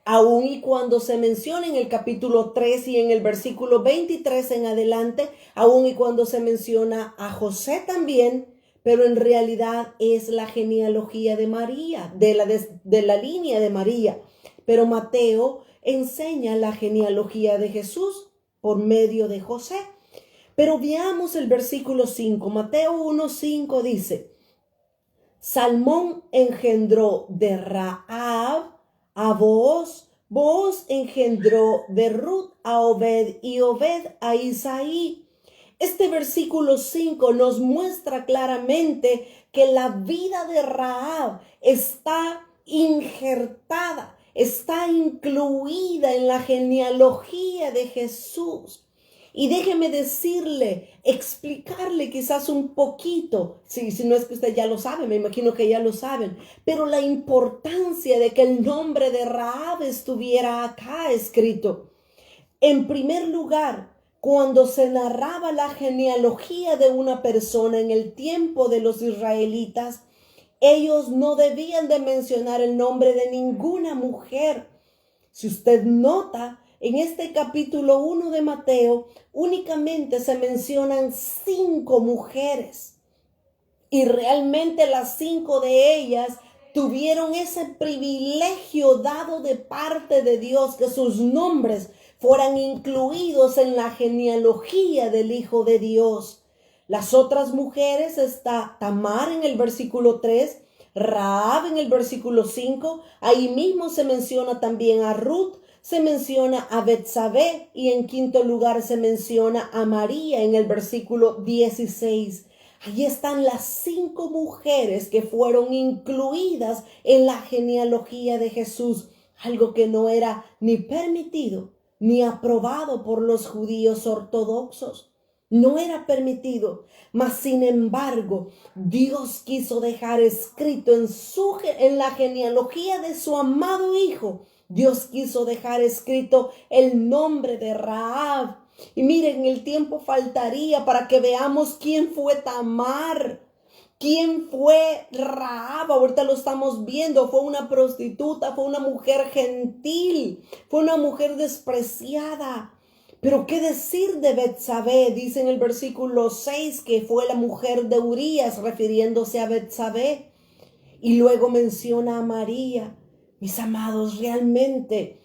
Aún y cuando se menciona en el capítulo 3 y en el versículo 23 en adelante, aún y cuando se menciona a José también, pero en realidad es la genealogía de María, de la línea de María. Pero Mateo enseña la genealogía de Jesús por medio de José. Pero veamos el versículo 5. Mateo 1:5 dice, Salmón engendró de Rahab a Booz, Booz engendró de Ruth a Obed y Obed a Isaí. Este versículo 5 nos muestra claramente que la vida de Rahab está injertada, está incluida en la genealogía de Jesús. Y déjeme decirle, explicarle quizás un poquito, si no es que usted ya lo sabe, me imagino que ya lo saben, pero la importancia de que el nombre de Rahab estuviera acá escrito. En primer lugar, cuando se narraba la genealogía de una persona en el tiempo de los israelitas, ellos no debían de mencionar el nombre de ninguna mujer. Si usted nota, en este capítulo 1 de Mateo únicamente se mencionan 5 mujeres y realmente las 5 de ellas tuvieron ese privilegio dado de parte de Dios que sus nombres fueran incluidos en la genealogía del Hijo de Dios. Las otras mujeres está Tamar en el versículo 3, Rahab en el versículo 5, ahí mismo se menciona también a Ruth. se menciona a Betsabé y en quinto lugar se menciona a María en el versículo 16. Allí están las 5 mujeres que fueron incluidas en la genealogía de Jesús, algo que no era ni permitido ni aprobado por los judíos ortodoxos. No era permitido, mas sin embargo, Dios quiso dejar escrito en la genealogía de su amado Hijo. Dios quiso dejar escrito el nombre de Rahab. Y miren, el tiempo faltaría para que veamos quién fue Tamar, quién fue Rahab. Ahorita lo estamos viendo, fue una prostituta, fue una mujer gentil, fue una mujer despreciada. Pero qué decir de Betsabé, dice en el versículo 6 que fue la mujer de Urías, refiriéndose a Betsabé. Y luego menciona a María. Mis amados, realmente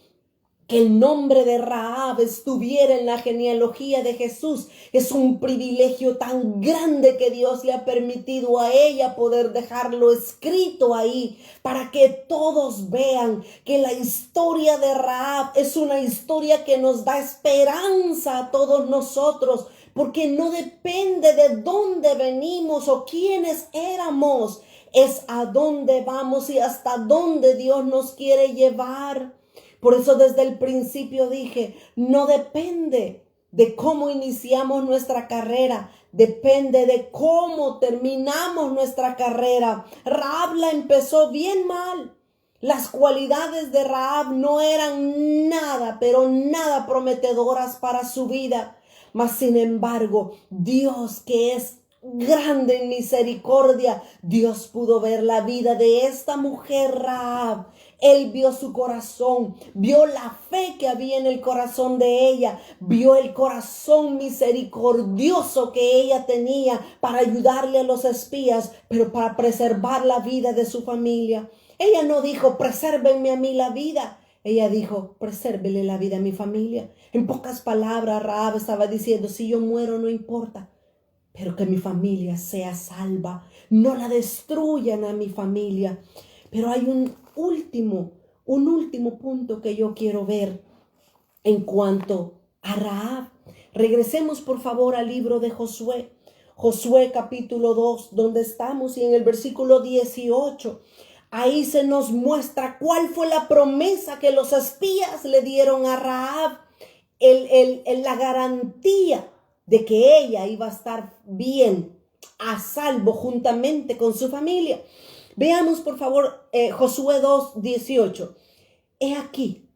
que el nombre de Rahab estuviera en la genealogía de Jesús es un privilegio tan grande que Dios le ha permitido a ella poder dejarlo escrito ahí para que todos vean que la historia de Rahab es una historia que nos da esperanza a todos nosotros, porque no depende de dónde venimos o quiénes éramos, es a dónde vamos y hasta dónde Dios nos quiere llevar. Por eso desde el principio dije, no depende de cómo iniciamos nuestra carrera, depende de cómo terminamos nuestra carrera. Rahab la empezó bien mal. Las cualidades de Rahab no eran nada, pero nada prometedoras para su vida. Mas sin embargo, Dios, que es grande en misericordia, Dios pudo ver la vida de esta mujer Rahab. Él vio su corazón, vio la fe que había en el corazón de ella, vio el corazón misericordioso que ella tenía para ayudarle a los espías, pero para preservar la vida de su familia. Ella no dijo, presérvenme a mí la vida. Ella dijo, presérvele la vida a mi familia. En pocas palabras, Rahab estaba diciendo, si yo muero no importa, pero que mi familia sea salva. No la destruyan a mi familia. Pero hay un último punto que yo quiero ver en cuanto a Rahab. Regresemos por favor al libro de Josué. Josué capítulo 2, donde estamos, y en el versículo 18. Ahí se nos muestra cuál fue la promesa que los espías le dieron a Rahab. La garantía de que ella iba a estar bien, a salvo, juntamente con su familia. Veamos por favor Josué 2, 18. He aquí,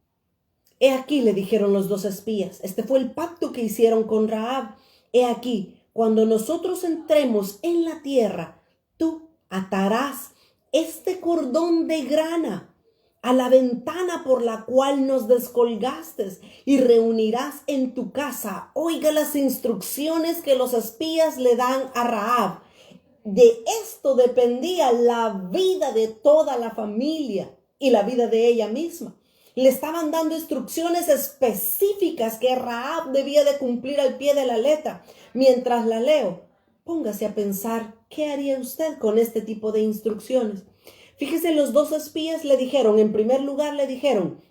le dijeron los 2 espías. Este fue el pacto que hicieron con Rahab. He aquí, cuando nosotros entremos en la tierra, tú atarás este cordón de grana a la ventana por la cual nos descolgaste y reunirás en tu casa. Oiga las instrucciones que los espías le dan a Rahab. De esto dependía la vida de toda la familia y la vida de ella misma. Le estaban dando instrucciones específicas que Rahab debía de cumplir al pie de la letra. Mientras la leo, póngase a pensar, ¿qué haría usted con este tipo de instrucciones? Fíjese, los 2 espías le dijeron, en primer lugar le dijeron,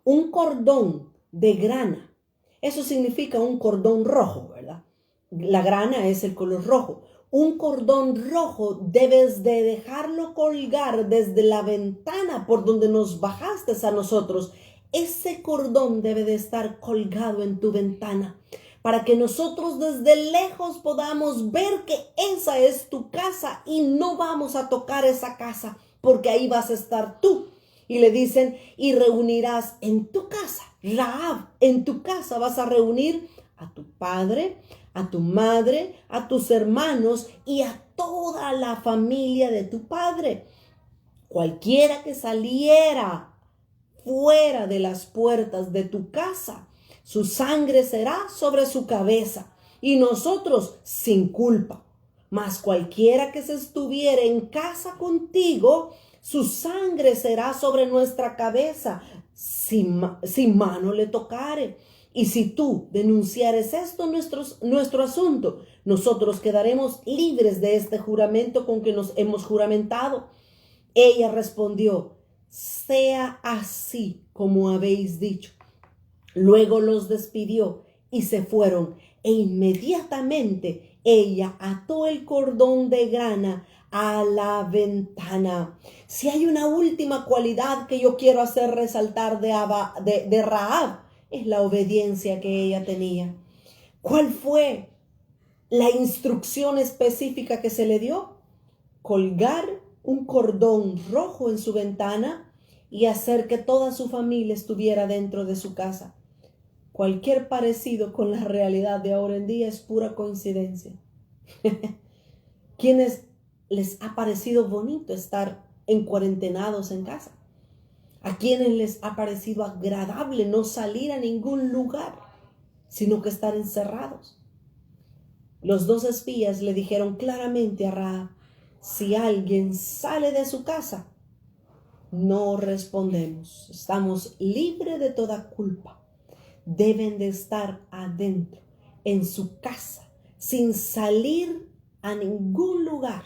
un cordón de grana. Eso significa un cordón rojo, ¿verdad? La grana es el color rojo. Un cordón rojo debes de dejarlo colgar desde la ventana por donde nos bajaste a nosotros. Ese cordón debe de estar colgado en tu ventana para que nosotros desde lejos podamos ver que esa es tu casa y no vamos a tocar esa casa porque ahí vas a estar tú. Y le dicen, y reunirás en tu casa, Rahab, en tu casa vas a reunir a tu padre, a tu madre, a tus hermanos y a toda la familia de tu padre. Cualquiera que saliera fuera de las puertas de tu casa, su sangre será sobre su cabeza y nosotros sin culpa. Mas cualquiera que se estuviera en casa contigo, su sangre será sobre nuestra cabeza, sin mano le tocare. Y si tú denunciares esto, nuestro asunto, nosotros quedaremos libres de este juramento con que nos hemos juramentado. Ella respondió, sea así como habéis dicho. Luego los despidió y se fueron, e inmediatamente ella ató el cordón de grana a la ventana. Si hay una última cualidad que yo quiero hacer resaltar de Rahab, es la obediencia que ella tenía. ¿Cuál fue la instrucción específica que se le dio? Colgar un cordón rojo en su ventana y hacer que toda su familia estuviera dentro de su casa. Cualquier parecido con la realidad de ahora en día es pura coincidencia. ¿Quiénes les ha parecido bonito estar encuarentenados en casa? ¿A quienes les ha parecido agradable no salir a ningún lugar, sino que estar encerrados? Los dos espías le dijeron claramente a Rahab: si alguien sale de su casa, no respondemos. Estamos libres de toda culpa. Deben de estar adentro, en su casa, sin salir a ningún lugar.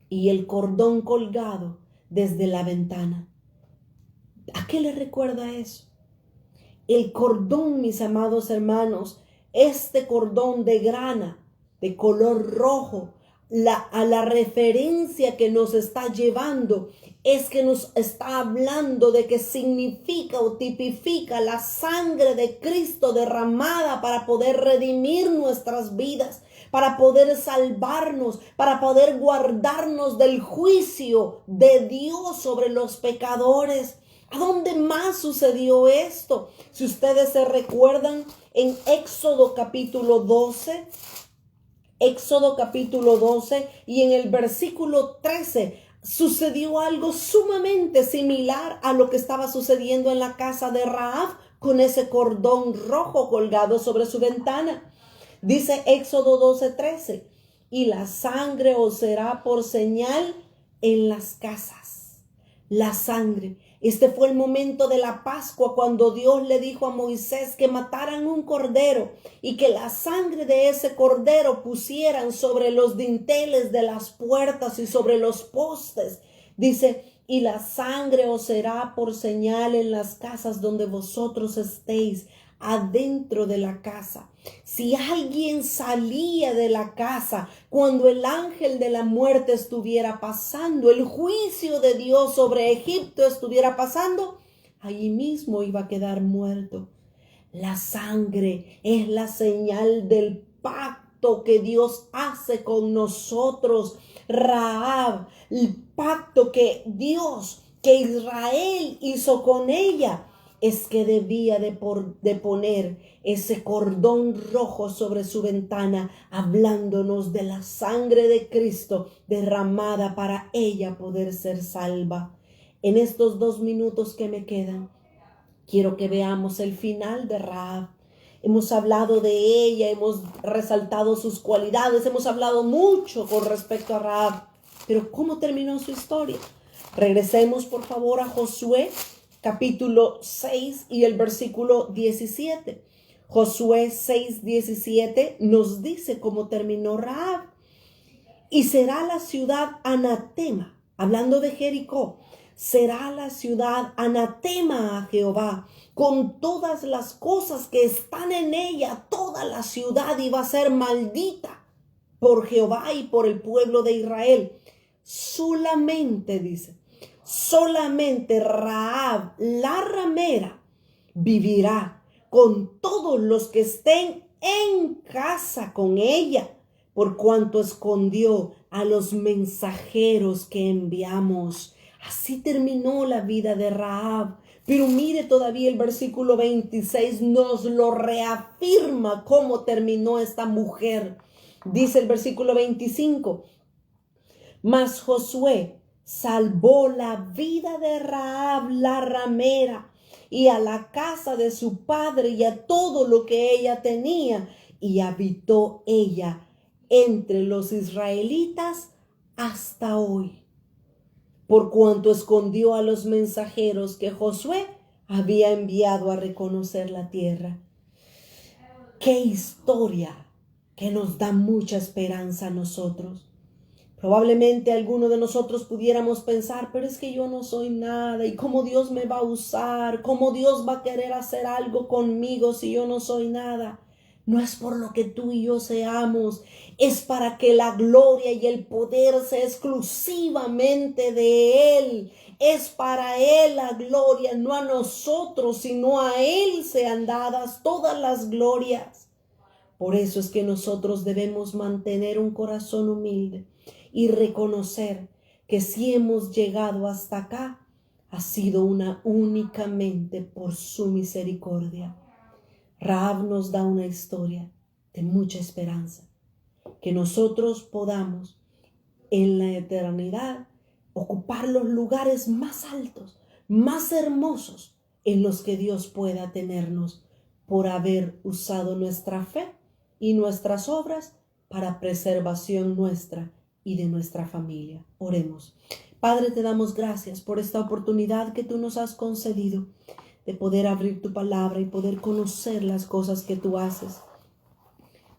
Y el cordón colgado desde la ventana. ¿A qué le recuerda eso? El cordón, mis amados hermanos, este cordón de grana, de color rojo, a la referencia que nos está llevando es que nos está hablando de que significa o tipifica la sangre de Cristo derramada para poder redimir nuestras vidas, para poder salvarnos, para poder guardarnos del juicio de Dios sobre los pecadores. ¿A dónde más sucedió esto? Si ustedes se recuerdan, en Éxodo capítulo 12, y en el versículo 13 sucedió algo sumamente similar a lo que estaba sucediendo en la casa de Rahab con ese cordón rojo colgado sobre su ventana. Dice Éxodo 12:13, y la sangre os será por señal en las casas. La sangre. Este fue el momento de la Pascua, cuando Dios le dijo a Moisés que mataran un cordero y que la sangre de ese cordero pusieran sobre los dinteles de las puertas y sobre los postes. Dice, y la sangre os será por señal en las casas donde vosotros estéis, adentro de la casa. Si alguien salía de la casa cuando el ángel de la muerte estuviera pasando, el juicio de Dios sobre Egipto estuviera pasando, allí mismo iba a quedar muerto. La sangre es la señal del pacto que Dios hace con nosotros. Rahab, el pacto que Israel hizo con ella, es que debía de poner ese cordón rojo sobre su ventana, hablándonos de la sangre de Cristo derramada para ella poder ser salva. En estos 2 minutos que me quedan, quiero que veamos el final de Rahab. Hemos hablado de ella, hemos resaltado sus cualidades, hemos hablado mucho con respecto a Rahab, pero ¿cómo terminó su historia? Regresemos por favor a Josué capítulo 6 y el versículo 17. Josué 6:17 nos dice cómo terminó Rahab. Y será la ciudad anatema, hablando de Jericó, será la ciudad anatema a Jehová, con todas las cosas que están en ella. Toda la ciudad iba a ser maldita por Jehová y por el pueblo de Israel. Solamente, dice, solamente Rahab, la ramera, vivirá con todos los que estén en casa con ella, por cuanto escondió a los mensajeros que enviamos. Así terminó la vida de Rahab. Pero mire, todavía el versículo 26 nos lo reafirma cómo terminó esta mujer. Dice el versículo 25, mas Josué salvó la vida de Rahab la ramera y a la casa de su padre y a todo lo que ella tenía, y habitó ella entre los israelitas hasta hoy, por cuanto escondió a los mensajeros que Josué había enviado a reconocer la tierra. ¡Qué historia que nos da mucha esperanza a nosotros! Probablemente alguno de nosotros pudiéramos pensar, pero es que yo no soy nada, y cómo Dios me va a usar, cómo Dios va a querer hacer algo conmigo si yo no soy nada. No es por lo que tú y yo seamos, es para que la gloria y el poder sea exclusivamente de Él. Es para Él la gloria, no a nosotros, sino a Él sean dadas todas las glorias. Por eso es que nosotros debemos mantener un corazón humilde y reconocer que si hemos llegado hasta acá, ha sido únicamente por su misericordia. Rahab nos da una historia de mucha esperanza, que nosotros podamos en la eternidad ocupar los lugares más altos, más hermosos en los que Dios pueda tenernos por haber usado nuestra fe y nuestras obras para preservación nuestra y de nuestra familia. Oremos. Padre, te damos gracias por esta oportunidad que tú nos has concedido de poder abrir tu palabra y poder conocer las cosas que tú haces.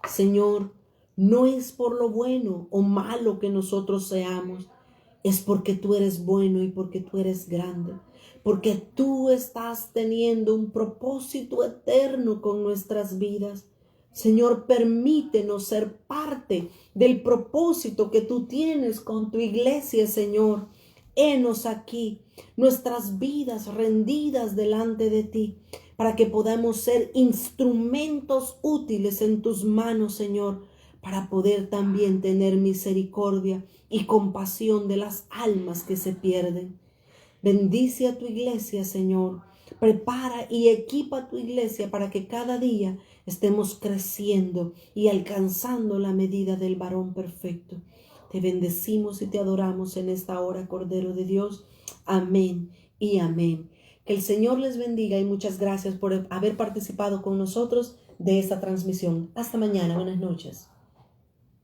Señor, no es por lo bueno o malo que nosotros seamos, es porque tú eres bueno y porque tú eres grande, porque tú estás teniendo un propósito eterno con nuestras vidas. Señor, permítenos ser parte del propósito que tú tienes con tu iglesia, Señor. Henos aquí, nuestras vidas rendidas delante de ti, para que podamos ser instrumentos útiles en tus manos, Señor, para poder también tener misericordia y compasión de las almas que se pierden. Bendice a tu iglesia, Señor. Prepara y equipa a tu iglesia para que cada día estemos creciendo y alcanzando la medida del varón perfecto. Te bendecimos y te adoramos en esta hora, Cordero de Dios. Amén y amén. Que el Señor les bendiga y muchas gracias por haber participado con nosotros de esta transmisión. Hasta mañana. Buenas noches.